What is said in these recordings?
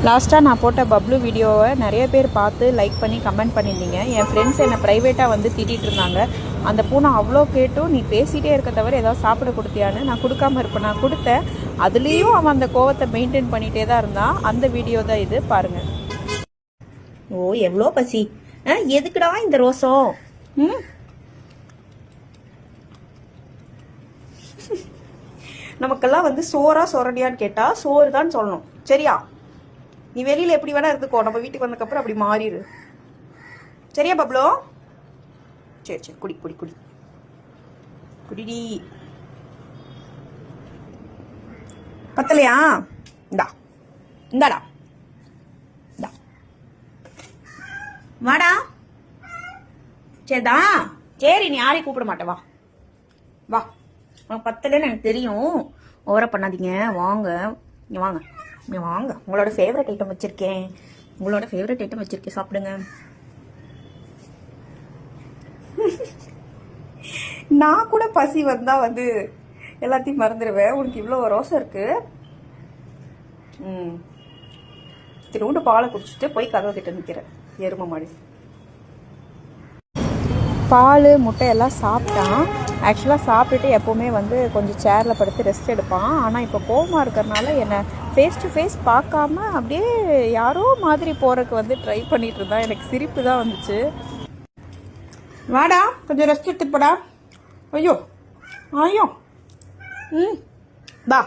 லாஸ்ட்டாக நான் போட்ட பப்ளு வீடியோவை நிறைய பேர் பார்த்து லைக் பண்ணி கமெண்ட் பண்ணியிருந்தீங்க. என் ஃப்ரெண்ட்ஸ் என்னை ப்ரைவேட்டாக வந்து திட்டிகிட்டு இருந்தாங்க. அந்த பூனை அவ்வளோ கேட்டும் நீ பேசிகிட்டே இருக்க தவிர ஏதாவது சாப்பிட கொடுத்தியான்னு. நான் கொடுக்காம இருப்பேன். நான் கொடுத்தேன். அதுலேயும் அவன் அந்த கோவத்தை மெயின்டைன் பண்ணிகிட்டே தான் இருந்தான். அந்த வீடியோ தான் இது, பாருங்கள். ஓ எவ்வளோ பசி! எதுக்குடா இந்த ரோசம்? நமக்கெல்லாம் வந்து சோறா சொரடியான்னு கேட்டால் சோறு தான் சொல்லணும், சரியா? நீ வெளியில் எப்படி வேணா இருந்துக்கோ, நம்ம வீட்டுக்கு வந்ததுக்கப்புறம் அப்படி மாறிடு, சரியா பப்ளோ? சரி சரி, குடி குடி குடி குடிடி. பத்தலையா? இந்தா இந்தாடா, இந்தா வாடா. சரிதா, சரி நீ யாரையும் கூப்பிட மாட்டே, வா வா. உனக்கு பத்தலைன்னு எனக்கு தெரியும், ஓவரா பண்ணாதீங்க. வாங்க இங்கே வாங்க, இங்கே வாங்க. உங்களோட ஃபேவரட் ஐட்டம் வச்சுருக்கேன், உங்களோட ஃபேவரட் ஐட்டம் வச்சுருக்கேன், சாப்பிடுங்க. நான் கூட பசி வந்தால் வந்து எல்லாத்தையும் மறந்துடுவேன். உனக்கு இவ்வளோ ரோசம் இருக்கு. திரும்ப பாலை குடிச்சிட்டு போய் கதவை கிட்ட நிற்கிறேன், எருமை மாடி. பால் முட்டை எல்லாம் சாப்பிட்டான். ஆக்சுவலாக சாப்பிட்டுட்டு எப்போவுமே வந்து கொஞ்சம் சேரில் படுத்து ரெஸ்ட் எடுப்பான். ஆனால் இப்போ கோவமாக இருக்கிறனால என்னை ஃபேஸ் டு ஃபேஸ் பார்க்காம அப்படியே யாரோ மாதிரி போகிறதுக்கு வந்து ட்ரை பண்ணிகிட்டு இருந்தான். எனக்கு சிரிப்பு தான் வந்துச்சு. வாடா, கொஞ்சம் ரெஸ்ட் எடுத்துட்டு போடா. ஐயோ ஐயோ, வா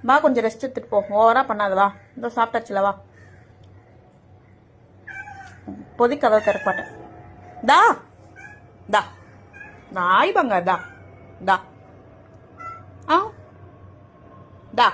வா, கொஞ்சம் ரெஸ்ட் எடுத்துட்டு போ, ஓவராக பண்ணாத. வா, இதோ சாப்பிட்டாச்சுல, வா. பொதி கதவை திறக்க மாட்டேன். தா தா, நாய் பங்க, தா தா, ஆ தா.